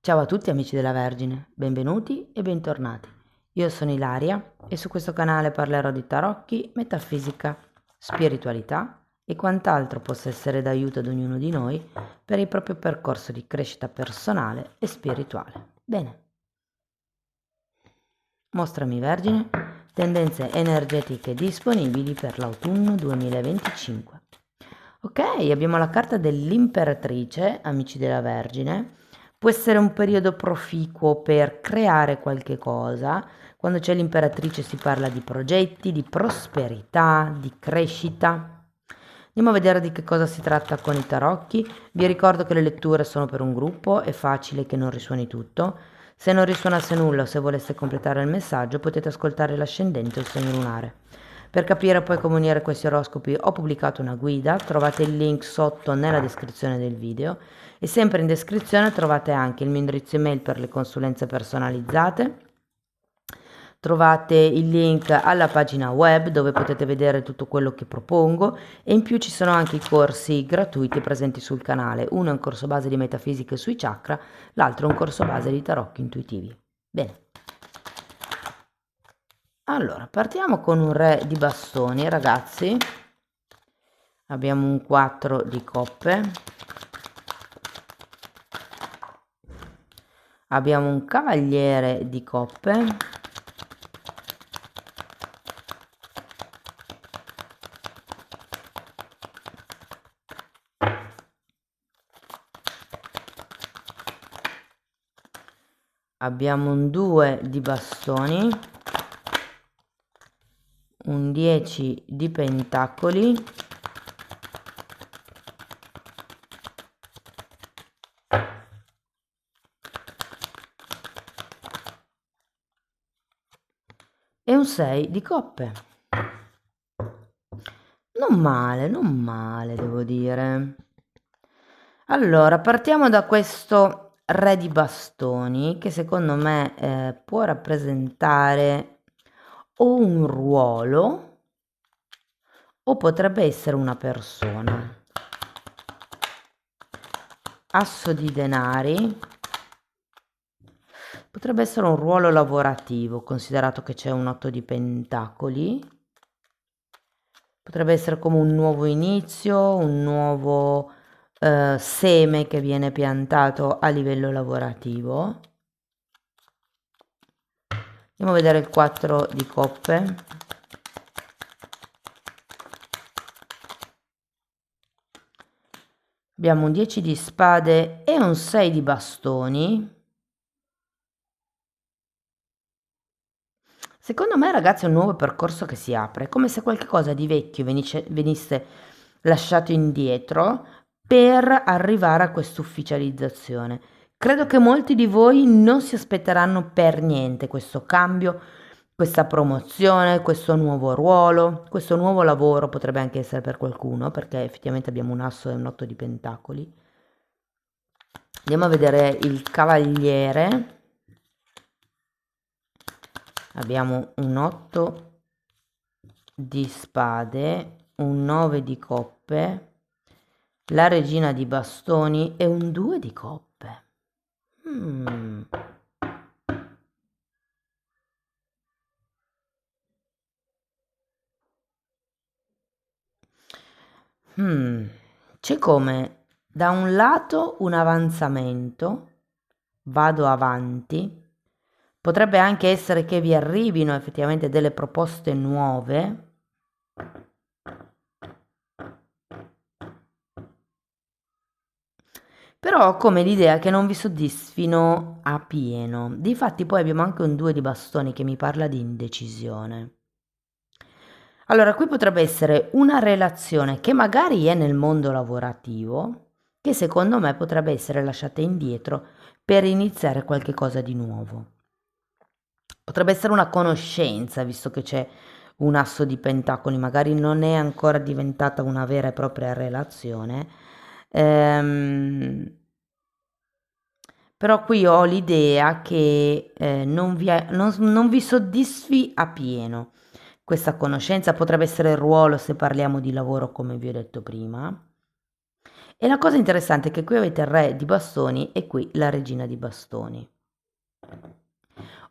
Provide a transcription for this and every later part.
Ciao a tutti amici della Vergine, benvenuti e bentornati. Io sono Ilaria e su questo canale parlerò di tarocchi, metafisica, spiritualità e quant'altro possa essere d'aiuto ad ognuno di noi per il proprio percorso di crescita personale e spirituale. Bene, mostrami Vergine, tendenze energetiche disponibili per l'autunno 2025. Ok, abbiamo la carta dell'Imperatrice, amici della Vergine. Può essere un periodo proficuo per creare qualche cosa. Quando c'è l'Imperatrice si parla di progetti, di prosperità, di crescita. Andiamo a vedere di che cosa si tratta con i tarocchi. Vi ricordo che le letture sono per un gruppo, è facile che non risuoni tutto. Se non risuonasse nulla o se voleste completare il messaggio potete ascoltare l'ascendente o il segno lunare. Per capire poi come unire questi oroscopi ho pubblicato una guida, trovate il link sotto nella descrizione del video e sempre in descrizione trovate anche il mio indirizzo email per le consulenze personalizzate. Trovate il link alla pagina web dove potete vedere tutto quello che propongo e in più ci sono anche i corsi gratuiti presenti sul canale. Uno è un corso base di metafisica sui chakra, l'altro è un corso base di tarocchi intuitivi. Bene. Allora, partiamo con un re di bastoni, ragazzi. Abbiamo un 4 di coppe. Abbiamo un cavaliere di coppe. Abbiamo un 2 di bastoni. Un 10 di pentacoli. E un 6 di coppe. Non male, devo dire. Allora, partiamo da questo re di bastoni che secondo me può rappresentare o un ruolo o potrebbe essere una persona. Asso di denari. Potrebbe essere un ruolo lavorativo, considerato che c'è un 8 di pentacoli. Potrebbe essere come un nuovo inizio, un nuovo seme che viene piantato a livello lavorativo. Andiamo a vedere il 4 di coppe. Abbiamo un 10 di spade e un 6 di bastoni. Secondo me, ragazzi, è un nuovo percorso che si apre, è come se qualcosa di vecchio venisse lasciato indietro per arrivare a questa ufficializzazione. Credo che molti di voi non si aspetteranno per niente questo cambio, questa promozione, questo nuovo ruolo, questo nuovo lavoro potrebbe anche essere per qualcuno, perché effettivamente abbiamo un asso e un 8 di pentacoli. Andiamo a vedere il cavaliere. Abbiamo un 8 di spade, un 9 di coppe, la regina di bastoni e un 2 di coppe. C'è come da un lato un avanzamento, vado avanti, potrebbe anche essere che vi arrivino effettivamente delle proposte nuove. Però ho come l'idea che non vi soddisfino a pieno. Difatti poi abbiamo anche un 2 di bastoni che mi parla di indecisione. Allora, qui potrebbe essere una relazione che magari è nel mondo lavorativo, che secondo me potrebbe essere lasciata indietro per iniziare qualche cosa di nuovo. Potrebbe essere una conoscenza, visto che c'è un asso di pentacoli, magari non è ancora diventata una vera e propria relazione. Però qui ho l'idea che non vi soddisfi a pieno questa conoscenza, potrebbe essere il ruolo se parliamo di lavoro come vi ho detto prima, E la cosa interessante è che qui avete il re di bastoni e qui la regina di bastoni.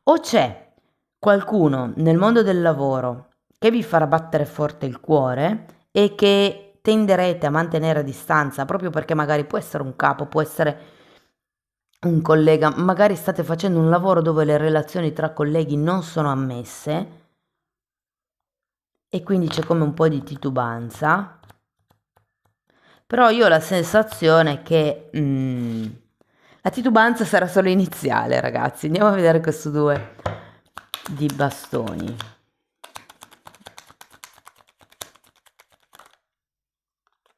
O c'è qualcuno nel mondo del lavoro che vi farà battere forte il cuore e che tenderete a mantenere a distanza proprio perché magari può essere un capo, può essere un collega, magari state facendo un lavoro dove le relazioni tra colleghi non sono ammesse e quindi c'è come un po' di titubanza, però io ho la sensazione che la titubanza sarà solo iniziale, ragazzi. Andiamo a vedere questo 2 di bastoni.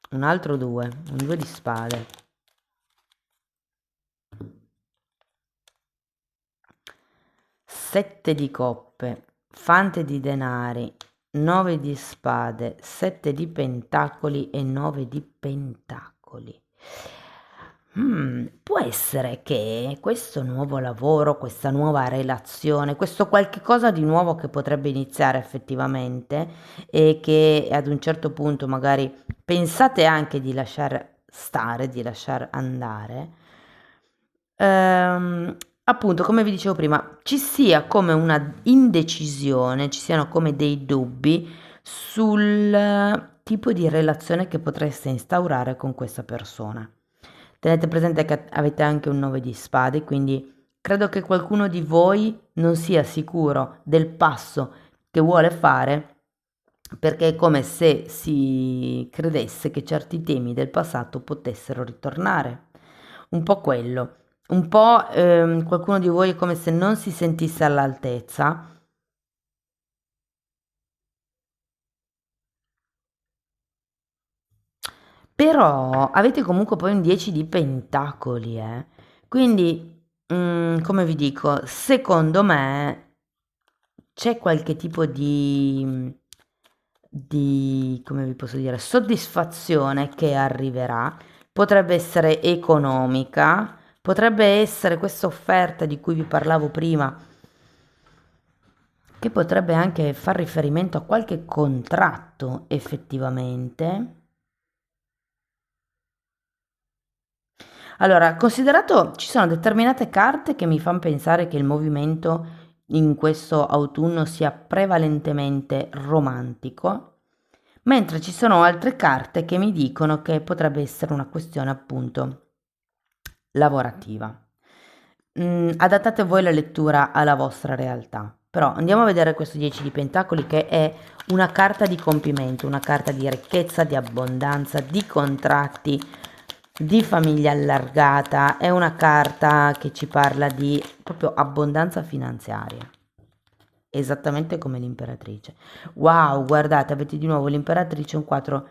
Un altro 2, un 2 di spade. 7 di coppe, fante di denari, 9 di spade, 7 di pentacoli e 9 di pentacoli. Può essere che questo nuovo lavoro, questa nuova relazione, questo qualche cosa di nuovo che potrebbe iniziare effettivamente e che ad un certo punto magari pensate anche di lasciare stare, di lasciare andare, ehm, appunto, come vi dicevo prima, ci sia come una indecisione, ci siano come dei dubbi sul tipo di relazione che potreste instaurare con questa persona. Tenete presente che avete anche un 9 di spade, quindi credo che qualcuno di voi non sia sicuro del passo che vuole fare perché è come se si credesse che certi temi del passato potessero ritornare. Un po' quello. Un po' qualcuno di voi è come se non si sentisse all'altezza. Però avete comunque poi un 10 di pentacoli, eh. Quindi, come vi dico, secondo me c'è qualche tipo di, come vi posso dire, soddisfazione che arriverà. Potrebbe essere economica, potrebbe essere questa offerta di cui vi parlavo prima, che potrebbe anche far riferimento a qualche contratto effettivamente. Allora, considerato ci sono determinate carte che mi fanno pensare che il movimento in questo autunno sia prevalentemente romantico, mentre ci sono altre carte che mi dicono che potrebbe essere una questione appunto lavorativa. Adattate voi la lettura alla vostra realtà. Però andiamo a vedere questo 10 di pentacoli che è una carta di compimento, una carta di ricchezza, di abbondanza, di contratti, di famiglia allargata. È una carta che ci parla di proprio abbondanza finanziaria, esattamente come l'imperatrice. Wow, guardate, avete di nuovo l'imperatrice, un 4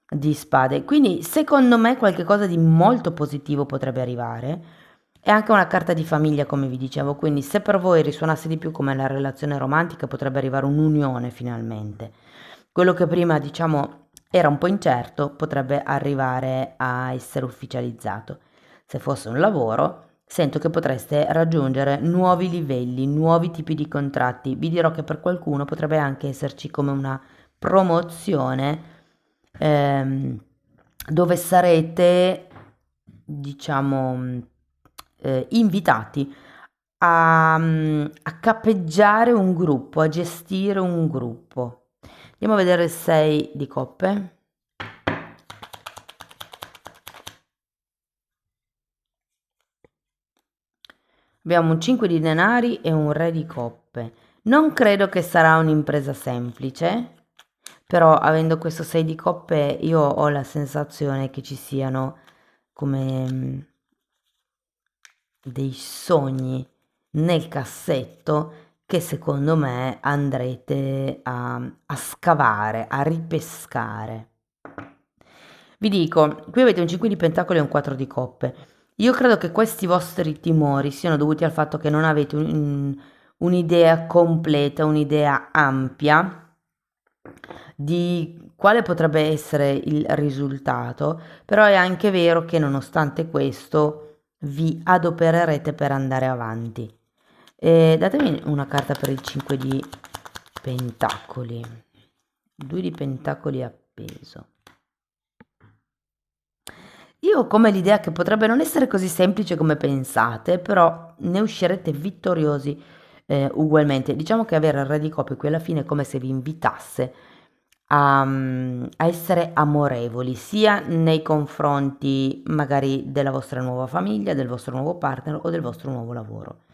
di spade. Quindi secondo me qualche cosa di molto positivo potrebbe arrivare. È anche una carta di famiglia, come vi dicevo, quindi se per voi risuonasse di più come la relazione romantica, potrebbe arrivare un'unione finalmente. Quello che prima, diciamo, era un po' incerto, potrebbe arrivare a essere ufficializzato. Se fosse un lavoro, sento che potreste raggiungere nuovi livelli, nuovi tipi di contratti. Vi dirò che per qualcuno potrebbe anche esserci come una promozione ehm, dove sarete, diciamo, invitati a cappeggiare un gruppo, a gestire un gruppo. Andiamo a vedere il 6 di coppe. Abbiamo un 5 di denari e un re di coppe. Non credo che sarà un'impresa semplice, però avendo questo 6 di coppe io ho la sensazione che ci siano come dei sogni nel cassetto che secondo me andrete a scavare, a ripescare. Vi dico, qui avete un 5 di pentacoli e un 4 di coppe. Io credo che questi vostri timori siano dovuti al fatto che non avete un'idea completa, un'idea ampia di quale potrebbe essere il risultato, però è anche vero che nonostante questo vi adopererete per andare avanti. Datemi una carta per il 5 di pentacoli, 2 di pentacoli appeso. Io ho come l'idea che potrebbe non essere così semplice come pensate, però ne uscirete vittoriosi ugualmente. Diciamo che avere il re di coppe qui alla fine è come se vi invitasse a essere amorevoli, sia nei confronti magari della vostra nuova famiglia, del vostro nuovo partner o del vostro nuovo lavoro.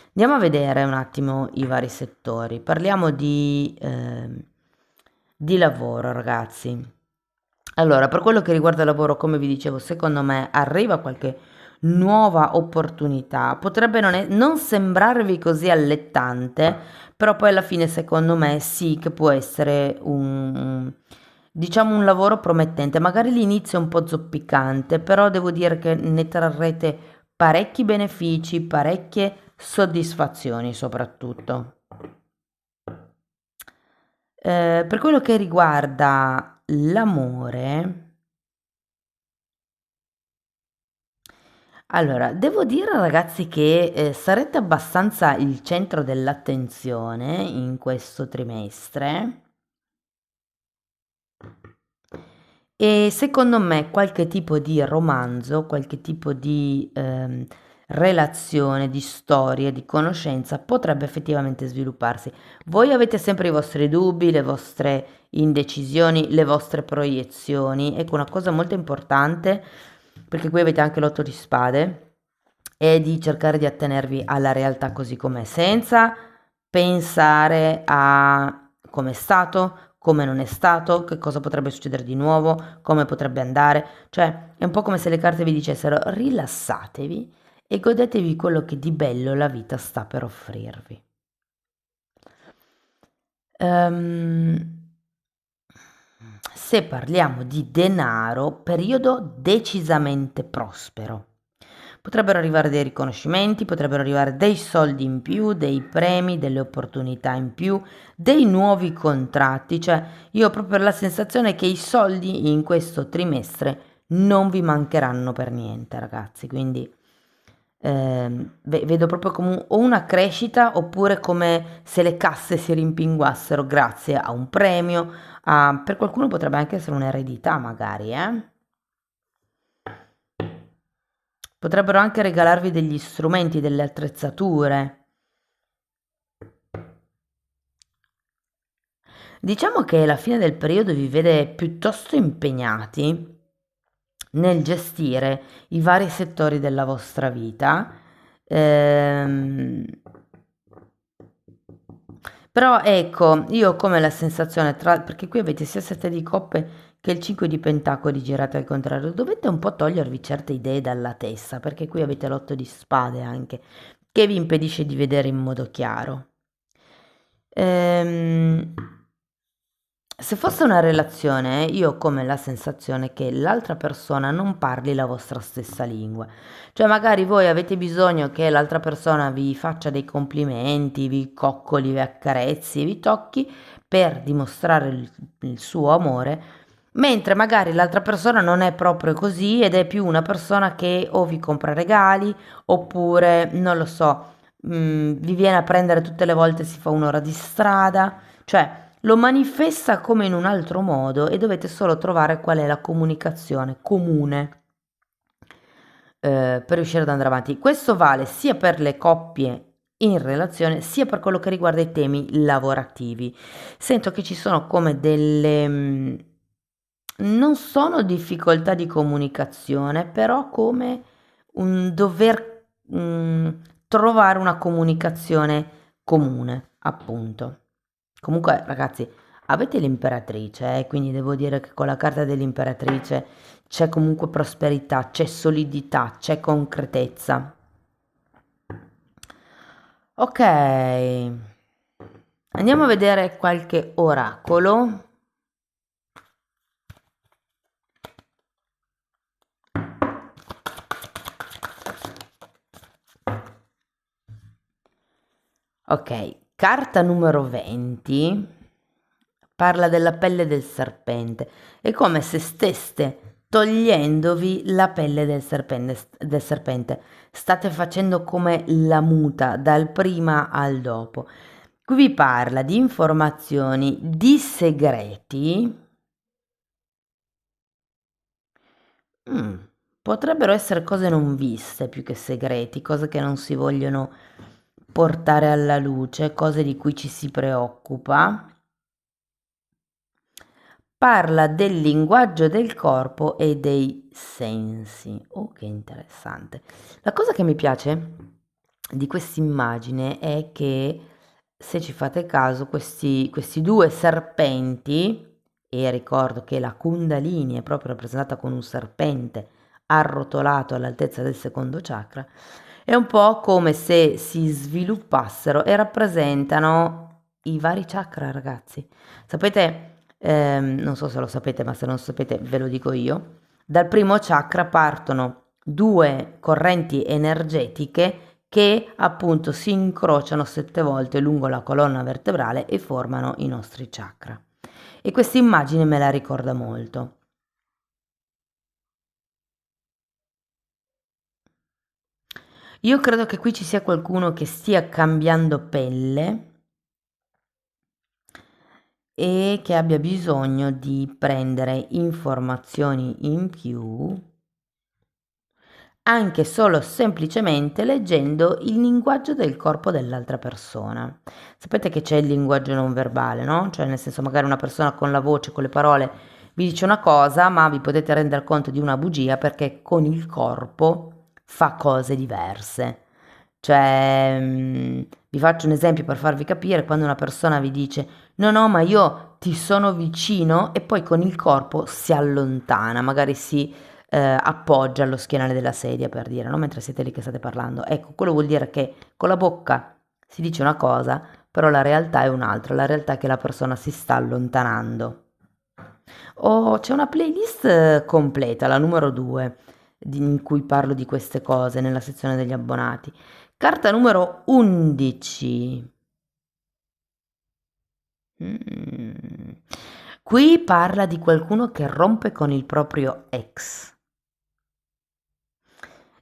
Andiamo a vedere un attimo i vari settori. Parliamo di lavoro, ragazzi. Allora, per quello che riguarda il lavoro, come vi dicevo, secondo me arriva qualche nuova opportunità. Potrebbe non sembrarvi così allettante, però poi alla fine, secondo me, sì che può essere diciamo, un lavoro promettente. Magari l'inizio è un po' zoppicante, però devo dire che ne trarrete parecchi benefici, parecchie soddisfazioni soprattutto. Per quello che riguarda l'amore, allora, devo dire ragazzi che sarete abbastanza il centro dell'attenzione in questo trimestre e secondo me qualche tipo di romanzo, qualche tipo di relazione, di storia, di conoscenza potrebbe effettivamente svilupparsi. Voi avete sempre i vostri dubbi, le vostre indecisioni, le vostre proiezioni. Ecco, una cosa molto importante, perché qui avete anche l'otto di spade, è di cercare di attenervi alla realtà così com'è, senza pensare a come è stato, come non è stato, che cosa potrebbe succedere di nuovo, come potrebbe andare. Cioè, è un po' come se le carte vi dicessero rilassatevi e godetevi quello che di bello la vita sta per offrirvi. Se parliamo di denaro, periodo decisamente prospero. Potrebbero arrivare dei riconoscimenti, potrebbero arrivare dei soldi in più, dei premi, delle opportunità in più, dei nuovi contratti. Cioè, io ho proprio la sensazione che i soldi in questo trimestre non vi mancheranno per niente, ragazzi. Quindi vedo proprio come o una crescita oppure come se le casse si rimpinguassero grazie a un premio. Per qualcuno potrebbe anche essere un'eredità, magari, eh? Potrebbero anche regalarvi degli strumenti, delle attrezzature. Diciamo che la fine del periodo vi vede piuttosto impegnati nel gestire i vari settori della vostra vita. Ehm, Però ecco, io ho come la sensazione, perché qui avete sia 7 di coppe che il 5 di pentacoli girate al contrario, dovete un po' togliervi certe idee dalla testa, perché qui avete l'8 di spade anche, che vi impedisce di vedere in modo chiaro. Ehm, Se fosse una relazione, io ho come la sensazione che l'altra persona non parli la vostra stessa lingua. Cioè, magari voi avete bisogno che l'altra persona vi faccia dei complimenti, vi coccoli, vi accarezzi, vi tocchi per dimostrare il suo amore, mentre magari l'altra persona non è proprio così ed è più una persona che o vi compra regali oppure, non lo so, vi viene a prendere tutte le volte, si fa un'ora di strada, cioè lo manifesta come in un altro modo e dovete solo trovare qual è la comunicazione comune per riuscire ad andare avanti. Questo vale sia per le coppie in relazione, sia per quello che riguarda i temi lavorativi. Sento che ci sono come delle... non sono difficoltà di comunicazione, però come un dover trovare una comunicazione comune, appunto. Comunque, ragazzi, avete l'imperatrice, quindi devo dire che con la carta dell'imperatrice c'è comunque prosperità, c'è solidità, c'è concretezza. Ok, andiamo a vedere qualche oracolo. Ok, carta numero 20 parla della pelle del serpente. È come se steste togliendovi la pelle del serpente. State facendo come la muta dal prima al dopo. Qui vi parla di informazioni, di segreti Mm, Potrebbero essere cose non viste più che segreti, cose che non si vogliono portare alla luce, cose di cui ci si preoccupa. Parla del linguaggio del corpo e dei sensi. Oh, che interessante. La cosa che mi piace di questa immagine è che, se ci fate caso, questi due serpenti, e ricordo che la Kundalini è proprio rappresentata con un serpente arrotolato all'altezza del secondo chakra, è un po' come se si sviluppassero e rappresentano i vari chakra, ragazzi. Sapete, non so se lo sapete, ma se non lo sapete ve lo dico io, dal primo chakra partono due correnti energetiche che appunto si incrociano 7 volte lungo la colonna vertebrale e formano i nostri chakra. E questa immagine me la ricorda molto. Io credo che qui ci sia qualcuno che stia cambiando pelle e che abbia bisogno di prendere informazioni in più, anche solo semplicemente leggendo il linguaggio del corpo dell'altra persona. Sapete che c'è il linguaggio non verbale, no? Cioè, nel senso, magari una persona con la voce, con le parole vi dice una cosa, ma vi potete rendere conto di una bugia perché con il corpo fa cose diverse. Cioè, vi faccio un esempio per farvi capire: quando una persona vi dice no, no, ma io ti sono vicino, e poi con il corpo si allontana, magari si appoggia allo schienale della sedia, per dire, no? Mentre siete lì che state parlando. Ecco, quello vuol dire che con la bocca si dice una cosa, però la realtà è un'altra, la realtà è che la persona si sta allontanando. Oh, c'è una playlist completa, la numero 2, in cui parlo di queste cose nella sezione degli abbonati. Carta numero 11. Mm. Qui parla di qualcuno che rompe con il proprio ex.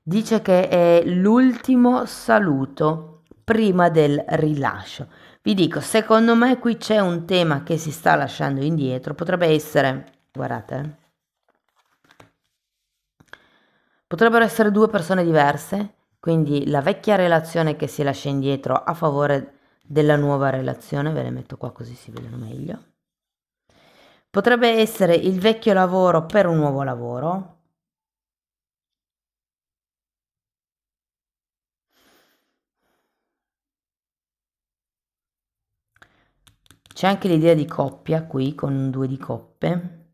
Dice che è l'ultimo saluto prima del rilascio. Vi dico, secondo me qui c'è un tema che si sta lasciando indietro. Potrebbe essere, guardate, potrebbero essere due persone diverse, quindi la vecchia relazione che si lascia indietro a favore della nuova relazione. Ve le metto qua così si vedono meglio. Potrebbe essere il vecchio lavoro per un nuovo lavoro. C'è anche l'idea di coppia qui con un 2 di coppe.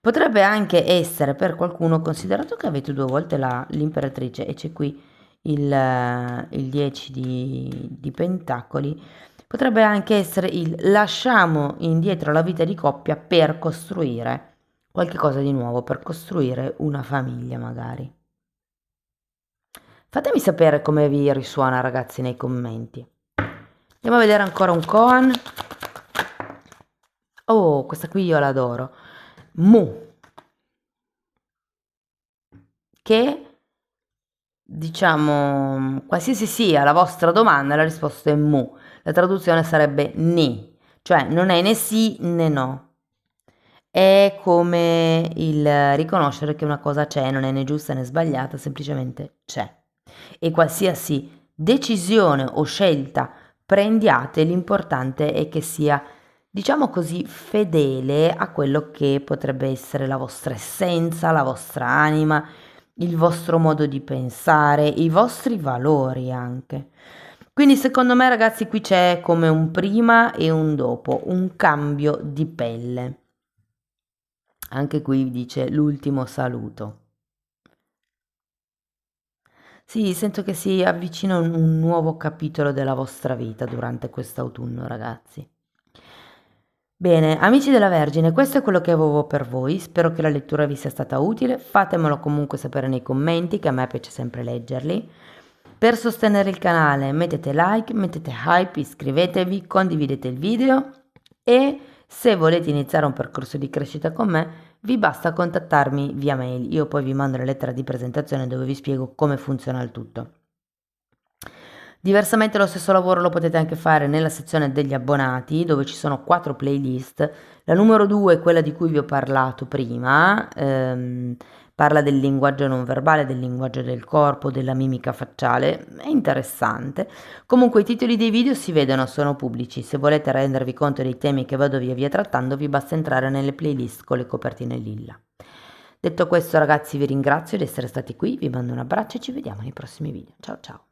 Potrebbe anche essere per qualcuno, considerato che avete due volte l'imperatrice e c'è qui il 10 di pentacoli, potrebbe anche essere il lasciamo indietro la vita di coppia per costruire qualche cosa di nuovo, per costruire una famiglia magari. Fatemi sapere come vi risuona, ragazzi, nei commenti. Andiamo a vedere ancora un koan. Oh, questa qui io l'adoro. Mu, che, diciamo, qualsiasi sia la vostra domanda, la risposta è mu. La traduzione sarebbe ni, cioè non è né sì né no. È come il riconoscere che una cosa c'è, non è né giusta né sbagliata, semplicemente c'è. E qualsiasi decisione o scelta prendiate, l'importante è che sia, diciamo così, fedele a quello che potrebbe essere la vostra essenza, la vostra anima, il vostro modo di pensare, i vostri valori anche. Quindi secondo me, ragazzi, qui c'è come un prima e un dopo, un cambio di pelle. Anche qui dice l'ultimo saluto. Sì, sento che si avvicina un nuovo capitolo della vostra vita durante quest'autunno, ragazzi. Bene, amici della Vergine, questo è quello che avevo per voi. Spero che la lettura vi sia stata utile. Fatemelo comunque sapere nei commenti, che a me piace sempre leggerli. Per sostenere il canale mettete like, mettete hype, iscrivetevi, condividete il video e se volete iniziare un percorso di crescita con me vi basta contattarmi via mail. Io poi vi mando la lettera di presentazione dove vi spiego come funziona il tutto. Diversamente lo stesso lavoro lo potete anche fare nella sezione degli abbonati, dove ci sono 4 playlist. La numero 2 è quella di cui vi ho parlato prima, parla del linguaggio non verbale, del linguaggio del corpo, della mimica facciale, è interessante. Comunque i titoli dei video si vedono, sono pubblici, se volete rendervi conto dei temi che vado via via trattando vi basta entrare nelle playlist con le copertine lilla. Detto questo ragazzi vi ringrazio di essere stati qui, vi mando un abbraccio e ci vediamo nei prossimi video. Ciao ciao!